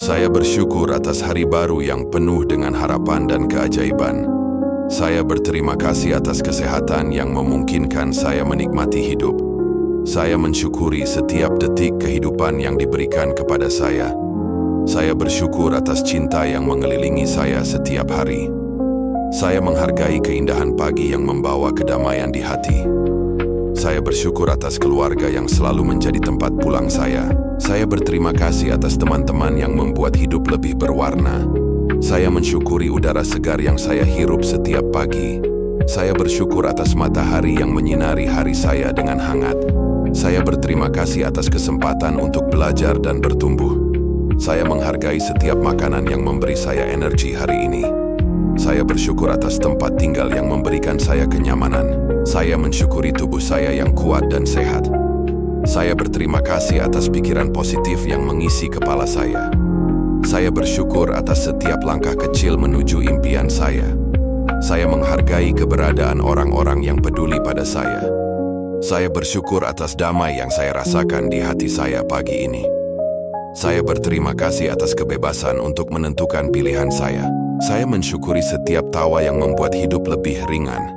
Saya bersyukur atas hari baru yang penuh dengan harapan dan keajaiban. Saya berterima kasih atas kesehatan yang memungkinkan saya menikmati hidup. Saya mensyukuri setiap detik kehidupan yang diberikan kepada saya. Saya bersyukur atas cinta yang mengelilingi saya setiap hari. Saya menghargai keindahan pagi yang membawa kedamaian di hati. Saya bersyukur atas keluarga yang selalu menjadi tempat pulang saya. Saya berterima kasih atas teman-teman yang membuat hidup lebih berwarna. Saya mensyukuri udara segar yang saya hirup setiap pagi. Saya bersyukur atas matahari yang menyinari hari saya dengan hangat. Saya berterima kasih atas kesempatan untuk belajar dan bertumbuh. Saya menghargai setiap makanan yang memberi saya energi hari ini. Saya bersyukur atas tempat tinggal yang memberikan saya kenyamanan. Saya mensyukuri tubuh saya yang kuat dan sehat. Saya berterima kasih atas pikiran positif yang mengisi kepala saya. Saya bersyukur atas setiap langkah kecil menuju impian saya. Saya menghargai keberadaan orang-orang yang peduli pada saya. Saya bersyukur atas damai yang saya rasakan di hati saya pagi ini. Saya berterima kasih atas kebebasan untuk menentukan pilihan saya. Saya mensyukuri setiap tawa yang membuat hidup lebih ringan.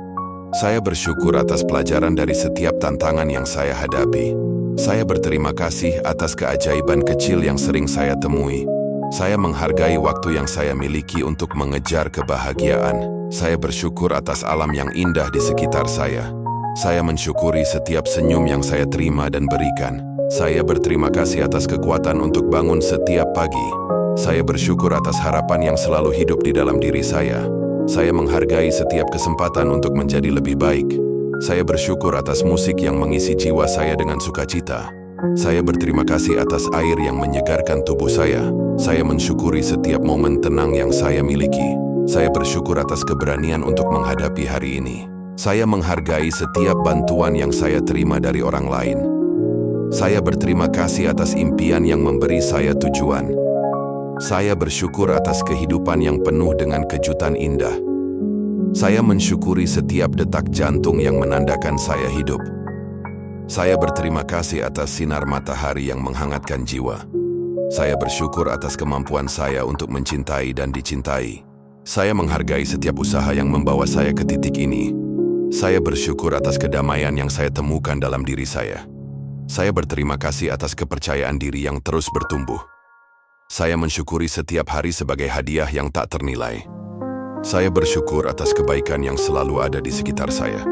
Saya bersyukur atas pelajaran dari setiap tantangan yang saya hadapi. Saya berterima kasih atas keajaiban kecil yang sering saya temui. Saya menghargai waktu yang saya miliki untuk mengejar kebahagiaan. Saya bersyukur atas alam yang indah di sekitar saya. Saya mensyukuri setiap senyum yang saya terima dan berikan. Saya berterima kasih atas kekuatan untuk bangun setiap pagi. Saya bersyukur atas harapan yang selalu hidup di dalam diri saya. Saya menghargai setiap kesempatan untuk menjadi lebih baik. Saya bersyukur atas musik yang mengisi jiwa saya dengan sukacita. Saya berterima kasih atas air yang menyegarkan tubuh saya. Saya mensyukuri setiap momen tenang yang saya miliki. Saya bersyukur atas keberanian untuk menghadapi hari ini. Saya menghargai setiap bantuan yang saya terima dari orang lain. Saya berterima kasih atas impian yang memberi saya tujuan. Saya bersyukur atas kehidupan yang penuh dengan kejutan indah. Saya mensyukuri setiap detak jantung yang menandakan saya hidup. Saya berterima kasih atas sinar matahari yang menghangatkan jiwa. Saya bersyukur atas kemampuan saya untuk mencintai dan dicintai. Saya menghargai setiap usaha yang membawa saya ke titik ini. Saya bersyukur atas kedamaian yang saya temukan dalam diri saya. Saya berterima kasih atas kepercayaan diri yang terus bertumbuh. Saya mensyukuri setiap hari sebagai hadiah yang tak ternilai. Saya bersyukur atas kebaikan yang selalu ada di sekitar saya.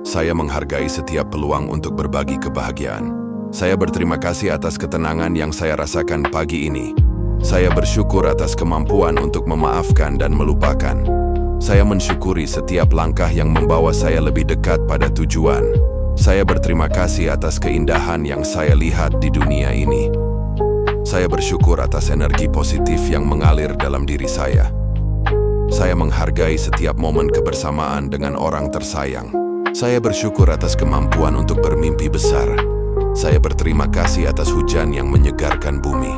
Saya menghargai setiap peluang untuk berbagi kebahagiaan. Saya berterima kasih atas ketenangan yang saya rasakan pagi ini. Saya bersyukur atas kemampuan untuk memaafkan dan melupakan. Saya mensyukuri setiap langkah yang membawa saya lebih dekat pada tujuan. Saya berterima kasih atas keindahan yang saya lihat di dunia ini. Saya bersyukur atas energi positif yang mengalir dalam diri saya. Saya menghargai setiap momen kebersamaan dengan orang tersayang. Saya bersyukur atas kemampuan untuk bermimpi besar. Saya berterima kasih atas hujan yang menyegarkan bumi.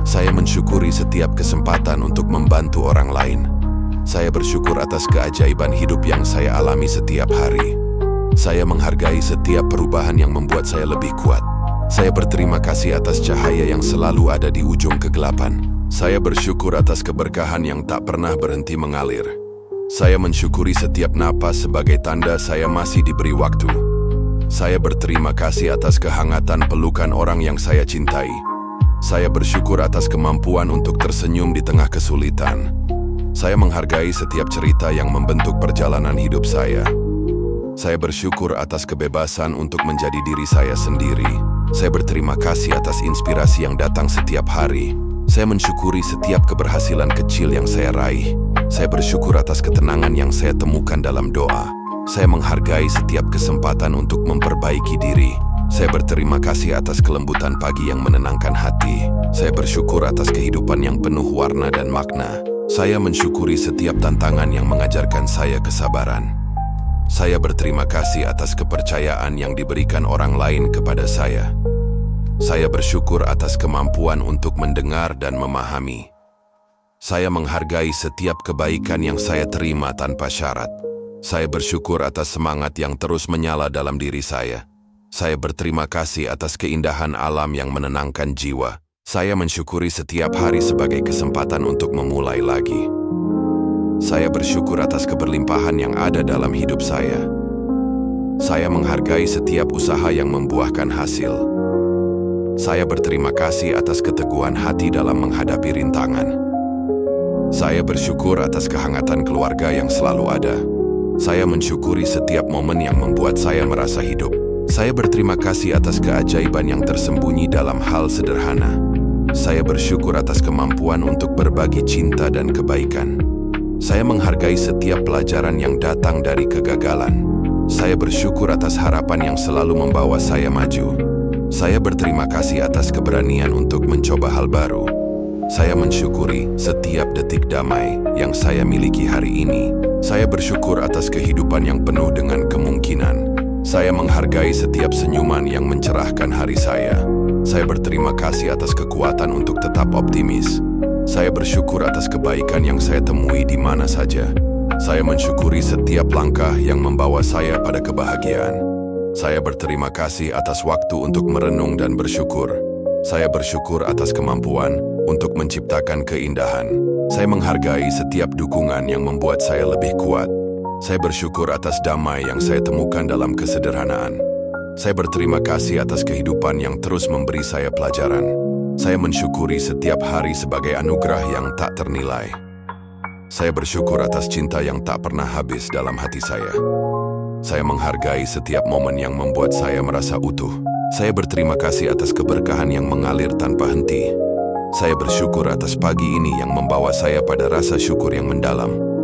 Saya mensyukuri setiap kesempatan untuk membantu orang lain. Saya bersyukur atas keajaiban hidup yang saya alami setiap hari. Saya menghargai setiap perubahan yang membuat saya lebih kuat. Saya berterima kasih atas cahaya yang selalu ada di ujung kegelapan. Saya bersyukur atas keberkahan yang tak pernah berhenti mengalir. Saya mensyukuri setiap napas sebagai tanda saya masih diberi waktu. Saya berterima kasih atas kehangatan pelukan orang yang saya cintai. Saya bersyukur atas kemampuan untuk tersenyum di tengah kesulitan. Saya menghargai setiap cerita yang membentuk perjalanan hidup saya. Saya bersyukur atas kebebasan untuk menjadi diri saya sendiri. Saya berterima kasih atas inspirasi yang datang setiap hari. Saya mensyukuri setiap keberhasilan kecil yang saya raih. Saya bersyukur atas ketenangan yang saya temukan dalam doa. Saya menghargai setiap kesempatan untuk memperbaiki diri. Saya berterima kasih atas kelembutan pagi yang menenangkan hati. Saya bersyukur atas kehidupan yang penuh warna dan makna. Saya mensyukuri setiap tantangan yang mengajarkan saya kesabaran. Saya berterima kasih atas kepercayaan yang diberikan orang lain kepada saya. Saya bersyukur atas kemampuan untuk mendengar dan memahami. Saya menghargai setiap kebaikan yang saya terima tanpa syarat. Saya bersyukur atas semangat yang terus menyala dalam diri saya. Saya berterima kasih atas keindahan alam yang menenangkan jiwa. Saya mensyukuri setiap hari sebagai kesempatan untuk memulai lagi. Saya bersyukur atas keberlimpahan yang ada dalam hidup saya. Saya menghargai setiap usaha yang membuahkan hasil. Saya berterima kasih atas keteguhan hati dalam menghadapi rintangan. Saya bersyukur atas kehangatan keluarga yang selalu ada. Saya mensyukuri setiap momen yang membuat saya merasa hidup. Saya berterima kasih atas keajaiban yang tersembunyi dalam hal sederhana. Saya bersyukur atas kemampuan untuk berbagi cinta dan kebaikan. Saya menghargai setiap pelajaran yang datang dari kegagalan. Saya bersyukur atas harapan yang selalu membawa saya maju. Saya berterima kasih atas keberanian untuk mencoba hal baru. Saya mensyukuri setiap detik damai yang saya miliki hari ini. Saya bersyukur atas kehidupan yang penuh dengan kemungkinan. Saya menghargai setiap senyuman yang mencerahkan hari saya. Saya berterima kasih atas kekuatan untuk tetap optimis. Saya bersyukur atas kebaikan yang saya temui di mana saja. Saya mensyukuri setiap langkah yang membawa saya pada kebahagiaan. Saya berterima kasih atas waktu untuk merenung dan bersyukur. Saya bersyukur atas kemampuan untuk menciptakan keindahan. Saya menghargai setiap dukungan yang membuat saya lebih kuat. Saya bersyukur atas damai yang saya temukan dalam kesederhanaan. Saya berterima kasih atas kehidupan yang terus memberi saya pelajaran. Saya mensyukuri setiap hari sebagai anugerah yang tak ternilai. Saya bersyukur atas cinta yang tak pernah habis dalam hati saya. Saya menghargai setiap momen yang membuat saya merasa utuh. Saya berterima kasih atas keberkahan yang mengalir tanpa henti. Saya bersyukur atas pagi ini yang membawa saya pada rasa syukur yang mendalam.